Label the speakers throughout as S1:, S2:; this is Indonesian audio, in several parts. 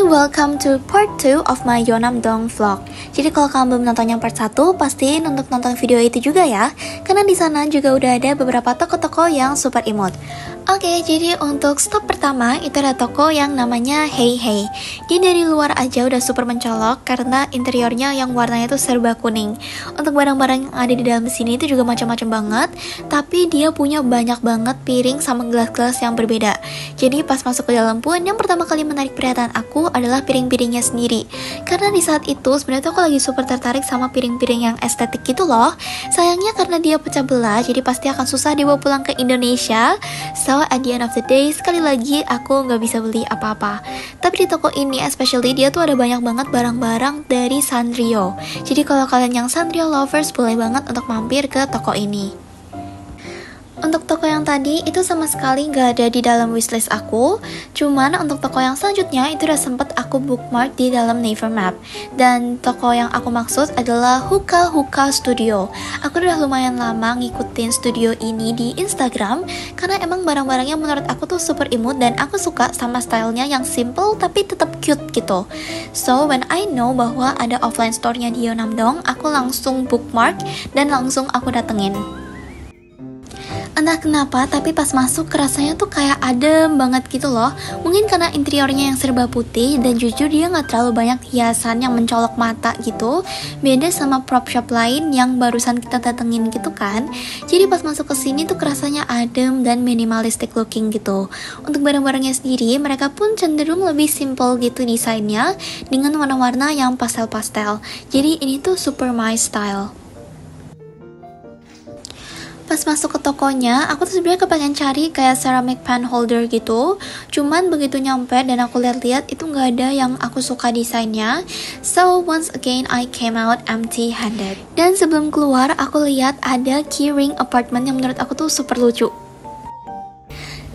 S1: welcome to part 2 of my Yeonam-dong vlog. Jadi kalau kamu belum nonton yang part 1, pastiin untuk nonton video itu juga ya. Karena di sana juga udah ada beberapa toko-toko yang super imut. Oke, jadi untuk stop pertama itu ada toko yang namanya Hey Hey. Dia dari luar aja udah super mencolok karena interiornya yang warnanya itu serba kuning. Untuk barang-barang yang ada di dalam sini itu juga macam-macam banget, tapi dia punya banyak banget piring sama gelas-gelas yang berbeda. Jadi pas masuk ke dalam pun yang pertama kali menarik perhatian aku adalah piring-piringnya sendiri. Karena di saat itu sebenarnya aku lagi super tertarik sama piring-piring yang estetik gitu loh. Sayangnya karena dia pecah belah, jadi pasti akan susah dibawa pulang ke Indonesia. So at the end of the day, sekali lagi aku nggak bisa beli apa-apa. Tapi di toko ini especially dia tuh ada banyak banget barang-barang dari Sanrio. Jadi kalau kalian yang Sanrio lovers boleh banget untuk mampir ke toko ini. Untuk toko yang tadi itu sama sekali nggak ada di dalam wishlist aku. Cuman untuk toko yang selanjutnya itu udah sempet aku bookmark di dalam Naver Map. Dan toko yang aku maksud adalah Hookah Hookah Studio. Aku udah lumayan lama ngikutin studio ini di Instagram karena emang barang-barangnya menurut aku tuh super imut dan aku suka sama stylenya yang simple tapi tetap cute gitu. So when I know bahwa ada offline store-nya di Yeonam-dong, aku langsung bookmark dan langsung aku datengin. Entah kenapa, tapi pas masuk rasanya tuh kayak adem banget gitu loh. Mungkin karena interiornya yang serba putih dan jujur dia nggak terlalu banyak hiasan yang mencolok mata gitu. Beda sama prop shop lain yang barusan kita datengin gitu kan. Jadi pas masuk ke sini tuh rasanya adem dan minimalistic looking gitu. Untuk barang-barangnya sendiri, mereka pun cenderung lebih simple gitu desainnya dengan warna-warna yang pastel-pastel. Jadi ini tuh super my style. Pas masuk ke tokonya, aku tuh sebenarnya kepengen cari kayak ceramic pan holder gitu. Cuman begitu nyampe dan aku lihat-lihat itu nggak ada yang aku suka desainnya. So once again I came out empty-handed. Dan sebelum keluar, aku lihat ada keyring apartment yang menurut aku tuh super lucu.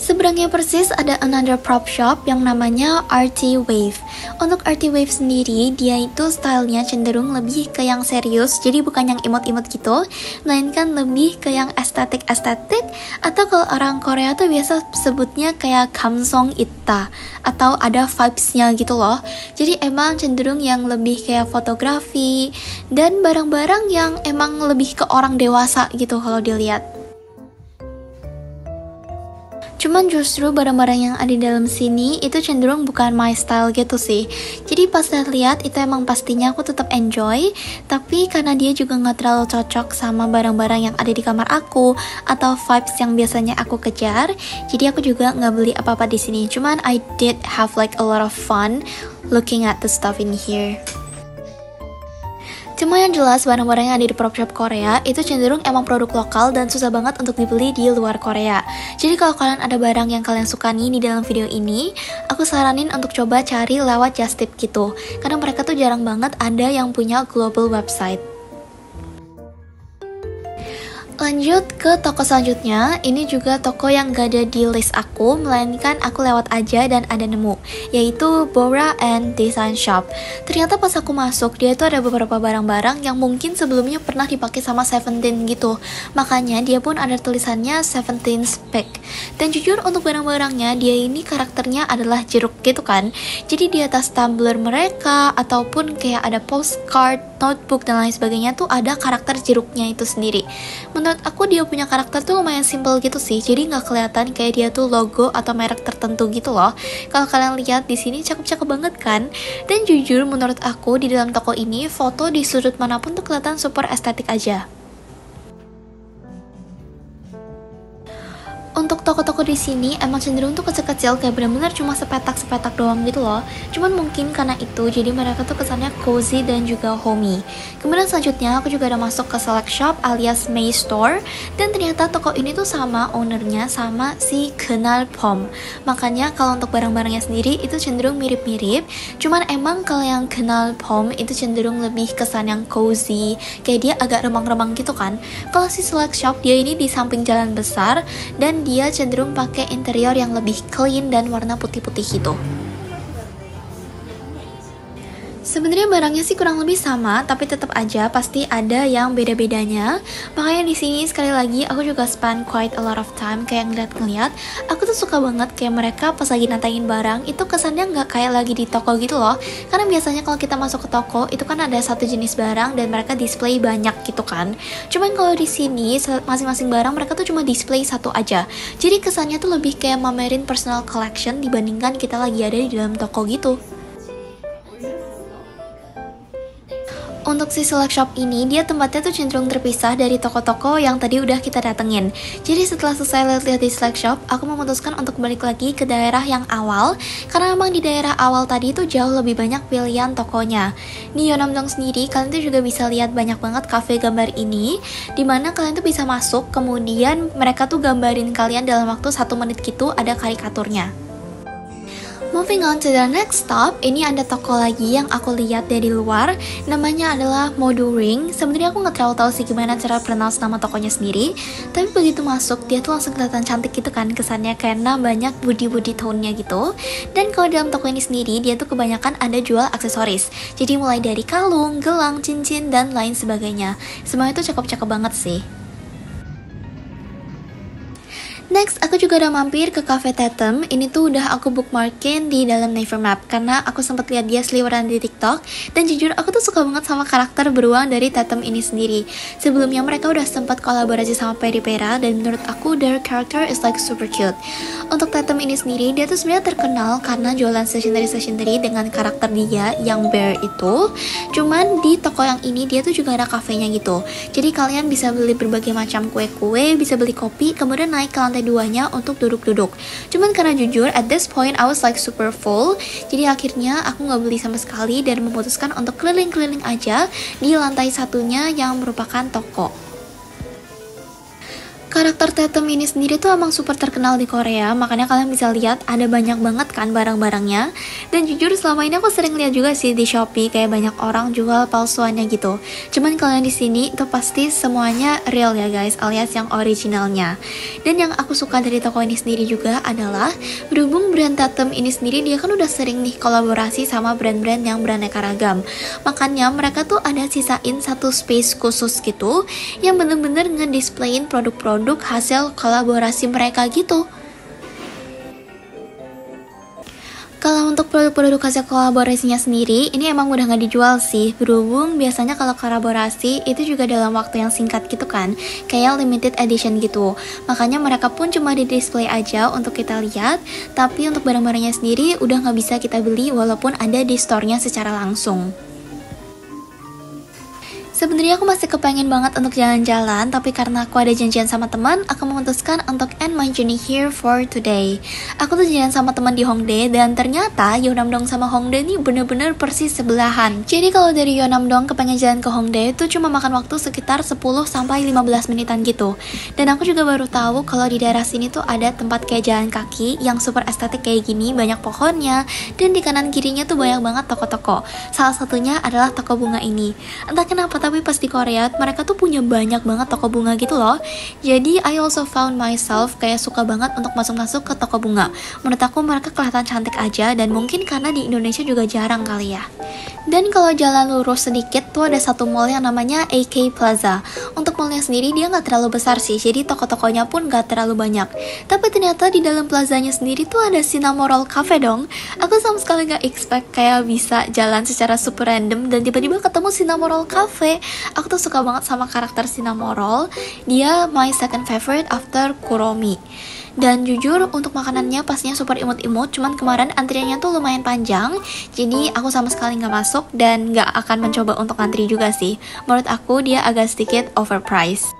S1: Seberangnya persis ada another prop shop yang namanya RT Wave. Untuk RT Wave sendiri, dia itu stylenya cenderung lebih ke yang serius, jadi bukan yang imut-imut gitu, melainkan lebih ke yang estetik-estetik, atau kalau orang Korea tuh biasa sebutnya kayak kamsong ita, atau ada vibes-nya gitu loh. Jadi emang cenderung yang lebih kayak fotografi, dan barang-barang yang emang lebih ke orang dewasa gitu kalau dilihat. Cuman justru barang-barang yang ada di dalam sini itu cenderung bukan my style gitu sih. Jadi pas lihat itu emang pastinya aku tetap enjoy, tapi karena dia juga nggak terlalu cocok sama barang-barang yang ada di kamar aku atau vibes yang biasanya aku kejar, jadi aku juga nggak beli apa-apa di sini. Cuman I did have like a lot of fun looking at the stuff in here. Cuma yang jelas barang-barang yang ada di prop shop Korea itu cenderung emang produk lokal dan susah banget untuk dibeli di luar Korea. Jadi kalau kalian ada barang yang kalian suka nih di dalam video ini, aku saranin untuk coba cari lewat Just Tip gitu. Karena mereka tuh jarang banget ada yang punya global website. Lanjut ke toko selanjutnya, ini juga toko yang gak ada di list aku, melainkan aku lewat aja dan ada nemu, yaitu Bora and Design Shop. Ternyata pas aku masuk, dia tuh ada beberapa barang-barang yang mungkin sebelumnya pernah dipakai sama Seventeen gitu. Makanya dia pun ada tulisannya Seventeen's Pick. Dan jujur untuk barang-barangnya, dia ini karakternya adalah jeruk gitu kan. Jadi di atas tumbler mereka, ataupun kayak ada postcard, notebook, dan lain sebagainya tuh ada karakter jeruknya itu sendiri. Menurut aku dia punya karakter tuh lumayan simple gitu sih, jadi nggak kelihatan kayak dia tuh logo atau merek tertentu gitu loh. Kalau kalian lihat di sini cakep-cakep banget kan? Dan jujur menurut aku di dalam toko ini foto di sudut manapun tuh kelihatan super estetik aja. Untuk toko-toko di sini emang cenderung tuh kecil-kecil kayak bener-bener cuma sepetak-sepetak doang gitu loh. Cuman mungkin karena itu jadi mereka tuh kesannya cozy dan juga homey. Kemudian selanjutnya aku juga ada masuk ke Select Shop alias May Store, dan ternyata toko ini tuh sama ownernya sama si Kenal Pom. Makanya kalau untuk barang-barangnya sendiri itu cenderung mirip-mirip. Cuman emang kalau yang Kenal Pom itu cenderung lebih kesan yang cozy, kayak dia agak remang-remang gitu kan. Kalau si Select Shop dia ini di samping jalan besar dan dia cenderung pakai interior yang lebih clean dan warna putih-putih gitu. Sebenarnya barangnya sih kurang lebih sama, tapi tetap aja pasti ada yang beda-bedanya. Makanya di sini sekali lagi aku juga spend quite a lot of time kayak ngeliat-ngeliat. Aku tuh suka banget kayak mereka pas lagi nantangin barang itu kesannya nggak kayak lagi di toko gitu loh. Karena biasanya kalau kita masuk ke toko itu kan ada satu jenis barang dan mereka display banyak gitu kan. Cuman kalau di sini masing-masing barang mereka tuh cuma display satu aja. Jadi kesannya tuh lebih kayak mamerin personal collection dibandingkan kita lagi ada di dalam toko gitu. Untuk si Select Shop ini, dia tempatnya tuh cenderung terpisah dari toko-toko yang tadi udah kita datengin. Jadi setelah selesai lihat-lihat di Select Shop, aku memutuskan untuk balik lagi ke daerah yang awal, karena memang di daerah awal tadi tuh jauh lebih banyak pilihan tokonya. Di Yeonam-dong sendiri, kalian tuh juga bisa lihat banyak banget cafe gambar ini, dimana kalian tuh bisa masuk, kemudian mereka tuh gambarin kalian dalam waktu 1 menit gitu ada karikaturnya. Moving on to the next stop, ini ada toko lagi yang aku lihat dari luar, namanya adalah Modu Ring. Sebenarnya aku nggak terlalu tahu sih gimana cara pronounce nama tokonya sendiri, tapi begitu masuk dia tuh langsung kelihatan cantik gitu kan kesannya karena banyak budi-budi tone-nya gitu. Dan kalau dalam toko ini sendiri dia tuh kebanyakan ada jual aksesoris, jadi mulai dari kalung, gelang, cincin dan lain sebagainya. Semua itu cakep-cakep banget sih. Next, aku juga udah mampir ke Cafe Tatum. Ini tuh udah aku bookmarkin di dalam Nevermap karena aku sempat lihat dia seliweran di TikTok dan jujur aku tuh suka banget sama karakter beruang dari Tatum ini sendiri. Sebelumnya mereka udah sempat kolaborasi sama Peripera dan menurut aku their character is like super cute. Untuk Tatum ini sendiri dia tuh sebenarnya terkenal karena jualan stationery dengan karakter dia yang bear itu. Cuman di toko yang ini dia tuh juga ada kafenya gitu. Jadi kalian bisa beli berbagai macam kue-kue, bisa beli kopi, kemudian naik ke lantai duanya untuk duduk-duduk. Cuman karena jujur at this point I was like super full, jadi akhirnya aku nggak beli sama sekali dan memutuskan untuk keliling-keliling aja di lantai satunya yang merupakan toko. Karakter Tatum ini sendiri tuh emang super terkenal di Korea, makanya kalian bisa lihat ada banyak banget kan barang-barangnya. Dan jujur selama ini aku sering lihat juga sih di Shopee kayak banyak orang jual palsuannya gitu. Cuman kalian di sini itu pasti semuanya real ya guys, alias yang originalnya. Dan yang aku suka dari toko ini sendiri juga adalah berhubung brand Tatum ini sendiri dia kan udah sering nih kolaborasi sama brand-brand yang beraneka ragam. Makanya mereka tuh ada sisain satu space khusus gitu yang bener-bener ngedisplayin produk-produk hasil kolaborasi mereka gitu. Kalau untuk produk-produk hasil kolaborasinya sendiri, ini emang udah nggak dijual sih. Berhubung biasanya kalau kolaborasi itu juga dalam waktu yang singkat gitu kan, kayak limited edition gitu. Makanya mereka pun cuma di display aja untuk kita lihat, tapi untuk barang-barangnya sendiri udah nggak bisa kita beli walaupun ada di store-nya secara langsung. Sebenarnya aku masih kepengen banget untuk jalan-jalan, tapi karena aku ada janjian sama teman, aku memutuskan untuk end my journey here for today. Aku tuh jalan sama teman di Hongdae dan ternyata Yeonam-dong sama Hongdae ini bener-bener persis sebelahan. Jadi kalau dari Yeonam-dong kepengen jalan ke Hongdae itu cuma makan waktu sekitar 10-15 menitan gitu. Dan aku juga baru tahu kalau di daerah sini tuh ada tempat kayak jalan kaki yang super estetik kayak gini, banyak pohonnya, dan di kanan kirinya tuh banyak banget toko-toko. Salah satunya adalah toko bunga ini. Entah kenapa tapi pas di Korea mereka tuh punya banyak banget toko bunga gitu loh. Jadi I also found myself kayak suka banget untuk masuk-masuk ke toko bunga. Menurut aku mereka kelihatan cantik aja dan mungkin karena di Indonesia juga jarang kali ya. Dan kalau jalan lurus sedikit tuh ada satu mall yang namanya AK Plaza. Untuk mallnya sendiri dia nggak terlalu besar sih, jadi toko-tokonya pun nggak terlalu banyak. Tapi ternyata di dalam plazanya sendiri tuh ada Cinnamoroll Cafe dong. Aku sama sekali nggak expect kayak bisa jalan secara super random dan tiba-tiba ketemu Cinnamoroll Cafe. Aku tuh suka banget sama karakter Cinnamoroll. Dia my second favorite after Kuromi. Dan jujur untuk makanannya pastinya super imut-imut, cuman kemarin antriannya tuh lumayan panjang, jadi aku sama sekali nggak masuk dan nggak akan mencoba untuk antri juga sih. Menurut aku dia agak sedikit overpriced.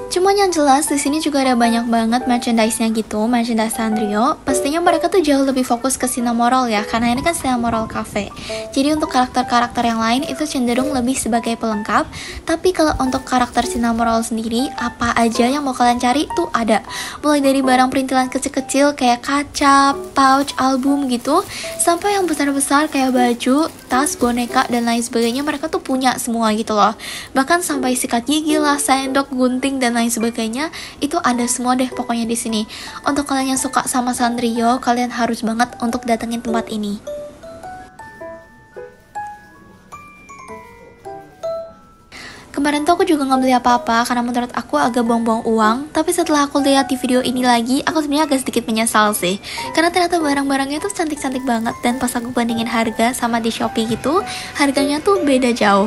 S1: Cuman yang jelas di sini juga ada banyak banget merchandise-nya gitu, merchandise Sanrio. Pastinya mereka tuh jauh lebih fokus ke Cinnamoroll ya, karena ini kan Cinnamoroll Cafe. Jadi untuk karakter-karakter yang lain itu cenderung lebih sebagai pelengkap. Tapi kalau untuk karakter Cinnamoroll sendiri, apa aja yang mau kalian cari tuh ada. Mulai dari barang perintilan kecil-kecil kayak kaca, pouch, album gitu, sampai yang besar-besar kayak baju, tas, boneka, dan lain sebagainya mereka tuh punya semua gitu loh. Bahkan sampai sikat gigi lah, sendok, gunting, dan dan lain sebagainya, itu ada semua deh pokoknya di sini. Untuk kalian yang suka sama Sanrio, kalian harus banget untuk datengin tempat ini. Kemarin tuh aku juga nggak beli apa-apa karena menurut aku agak buang-buang uang. Tapi setelah aku lihat di video ini lagi, aku sebenarnya agak sedikit menyesal sih. Karena ternyata barang-barangnya tuh cantik-cantik banget. Dan pas aku bandingin harga sama di Shopee gitu, harganya tuh beda jauh.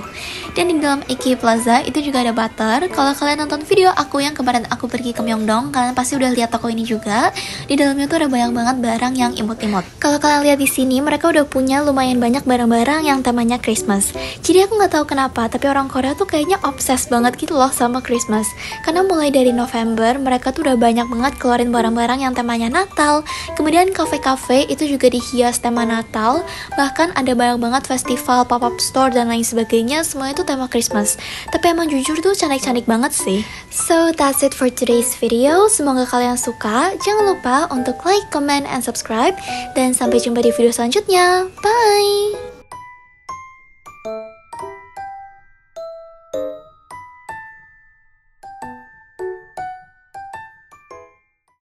S1: Dan di dalam Iki Plaza itu juga ada butter. Kalau kalian nonton video aku yang kemarin aku pergi ke Myeongdong, kalian pasti udah lihat toko ini juga. Di dalamnya tuh ada banyak banget barang yang imut-imut. Kalau kalian lihat di sini, mereka udah punya lumayan banyak barang-barang yang temanya Christmas. Jadi aku nggak tahu kenapa, tapi orang Korea tuh kayaknya obses banget gitu loh sama Christmas. Karena mulai dari November mereka tuh udah banyak banget keluarin barang-barang yang temanya Natal. Kemudian kafe-kafe itu juga dihias tema Natal. Bahkan ada banyak banget festival, pop-up store dan lain sebagainya. Semuanya itu tema Christmas. Tapi emang jujur tuh cantik-cantik banget sih. So that's it for today's video. Semoga kalian suka. Jangan lupa untuk like, comment, and subscribe. Dan sampai jumpa di video selanjutnya. Bye!